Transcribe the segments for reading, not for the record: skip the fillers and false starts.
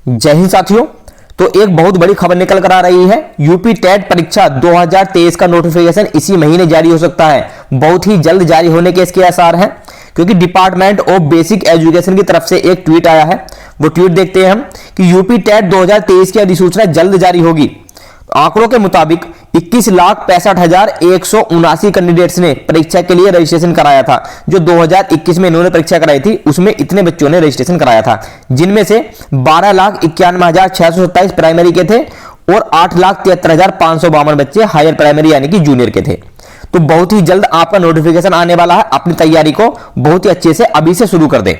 जय हिंद साथियों। तो एक बहुत बड़ी खबर निकल कर आ रही है। यूपी टेट परीक्षा 2023 का नोटिफिकेशन इसी महीने जारी हो सकता है। बहुत ही जल्द जारी होने के इसके आसार हैं, क्योंकि डिपार्टमेंट ऑफ बेसिक एजुकेशन की तरफ से एक ट्वीट आया है। वो ट्वीट देखते हैं हम कि यूपी टेट 2023 की अधिसूचना जल्द जारी होगी। आंकड़ों के मुताबिक 21,65,179 कैंडिडेट्स ने परीक्षा के लिए रजिस्ट्रेशन कराया था। जो 2021 में इन्होंने परीक्षा कराई थी उसमें इतने बच्चों ने रजिस्ट्रेशन कराया था, जिनमें से 12,91,627 प्राइमरी के थे और 8,73,552 बच्चे हायर प्राइमरी यानी कि जूनियर के थे। तो बहुत ही जल्द आपका नोटिफिकेशन आने वाला है। अपनी तैयारी को बहुत ही अच्छे से अभी से शुरू कर दे।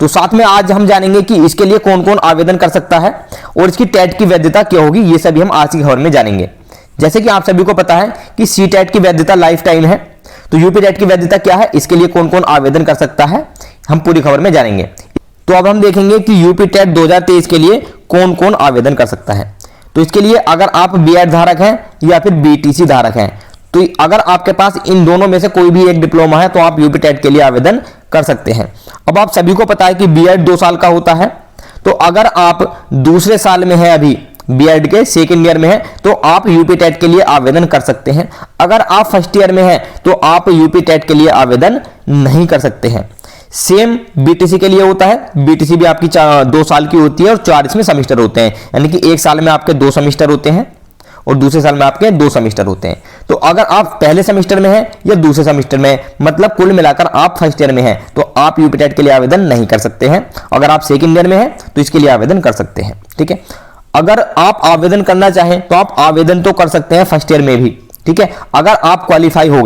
तो साथ में आज हम जानेंगे कि इसके लिए कौन कौन आवेदन कर सकता है और इसकी टेट की वैधता क्या होगी। ये सभी हम आज की खबर में जानेंगे। जैसे कि आप सभी को पता है कि सी टेट की वैधता लाइफ टाइम है, तो यूपी टेट की वैधता क्या है, इसके लिए कौन कौन आवेदन कर सकता है, हम पूरी खबर में जानेंगे। तो अब हम देखेंगे कि यूपी टेट 2023 के लिए कौन कौन आवेदन कर सकता है। तो इसके लिए अगर आप बीएड धारक हैं या फिर बीटीसी धारक हैं, तो अगर आपके पास इन दोनों में से कोई भी एक डिप्लोमा है तो आप यूपी टेट के लिए आवेदन कर सकते हैं। अब आप सभी को पता है कि बीएड 2 साल का होता है, तो अगर आप दूसरे साल में है, अभी बीएड के सेकेंड ईयर में है, तो आप यूपी टेट के लिए आवेदन कर सकते हैं। अगर आप फर्स्ट ईयर में हैं तो आप यूपी टेट के लिए आवेदन नहीं कर सकते हैं। सेम बीटीसी के लिए होता है। बीटीसी भी आपकी 2 साल की होती है और 4 इसमें सेमेस्टर होते हैं, यानी कि एक साल में आपके 2 सेमेस्टर होते हैं और दूसरे साल में आपके 2 सेमेस्टर होते हैं। तो अगर आप पहले सेमेस्टर में हैं या दूसरे सेमेस्टर में, मतलब कुल मिलाकर आप फर्स्ट ईयर में हैं, तो आप यूपी टेट के लिए आवेदन नहीं कर सकते हैं। अगर आप सेकंड ईयर में हैं तो इसके लिए आवेदन कर सकते हैं। ठीक है, अगर आप आवेदन करना चाहें तो आप आवेदन तो कर सकते हैं फर्स्ट ईयर में भी। ठीक है, अगर आप क्वालिफाई हो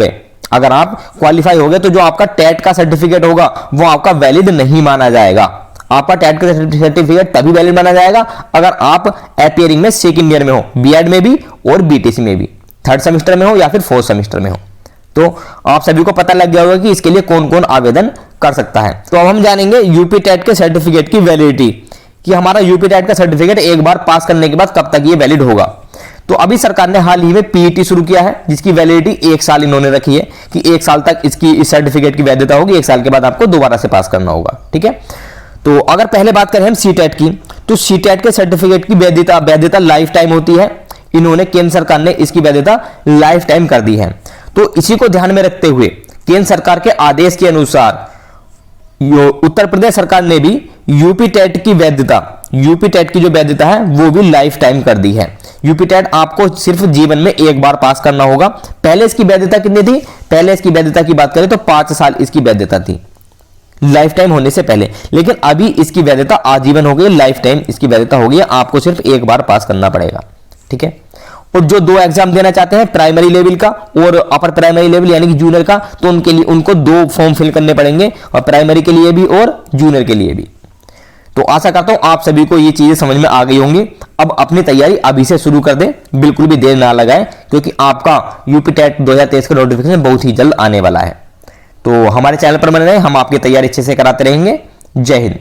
गए, तो जो आपका टेट का सर्टिफिकेट होगा वो आपका वैलिड नहीं माना जाएगा। आपका टेट का सर्टिफिकेट तभी वैलिड माना जाएगा अगर आप अपीयरिंग में सेकंड ईयर में हो, बीएड में भी और बीटीसी में भी, थर्ड सेमेस्टर में हो या फिर फोर्थ सेमेस्टर में हो। तो आप सभी को पता लग गया होगा कि इसके लिए कौन कौन आवेदन कर सकता है। तो अब हम जानेंगे यूपी टेट के सर्टिफिकेट की वैलिडिटी, कि हमारा यूपी टेट का सर्टिफिकेट एक बार पास करने के बाद कब तक ये वैलिड होगा। तो अभी सरकार ने हाल ही में पीईटी शुरू किया है, जिसकी वैलिडिटी 1 साल इन्होंने रखी है कि 1 साल तक इसकी इस सर्टिफिकेट की वैधता होगी। 1 साल के बाद आपको दोबारा से पास करना होगा। ठीक है, तो अगर पहले बात करें हम सी टेट की, तो सी टेट के सर्टिफिकेट की वैधता लाइफ टाइम होती है। इन्होंने केंद्र सरकार ने इसकी वैधता लाइफ टाइम कर दी है। तो इसी को ध्यान में रखते हुए केंद्र सरकार के आदेश के अनुसार उत्तर प्रदेश सरकार ने भी यूपी टेट की जो वैधता है वो भी लाइफ टाइम कर दी है। यूपी टेट आपको सिर्फ जीवन में एक बार पास करना होगा। पहले इसकी वैधता कितनी थी? पहले इसकी वैधता की बात करें तो 5 साल इसकी वैधता थी लाइफ टाइम होने से पहले, लेकिन अभी इसकी वैधता आजीवन हो गई, लाइफ टाइम इसकी वैधता हो गई। आपको सिर्फ एक बार पास करना पड़ेगा। ठीक है, और जो 2 एग्जाम देना चाहते हैं, प्राइमरी लेवल का और अपर प्राइमरी लेवल यानी कि जूनियर का, तो उनके लिए उनको 2 फॉर्म फिल करने पड़ेंगे, और प्राइमरी के लिए भी और जूनियर के लिए भी। तो आशा करता हूं आप सभी को ये चीजें समझ में आ गई होंगी। अब अपनी तैयारी अभी से शुरू कर दें, बिल्कुल भी देर ना लगाएं, क्योंकि आपका यूपी टेट 2023 का नोटिफिकेशन बहुत ही जल्द आने वाला है। तो हमारे चैनल पर बने रहें, हम आपकी तैयारी अच्छे से कराते रहेंगे। जय हिंद।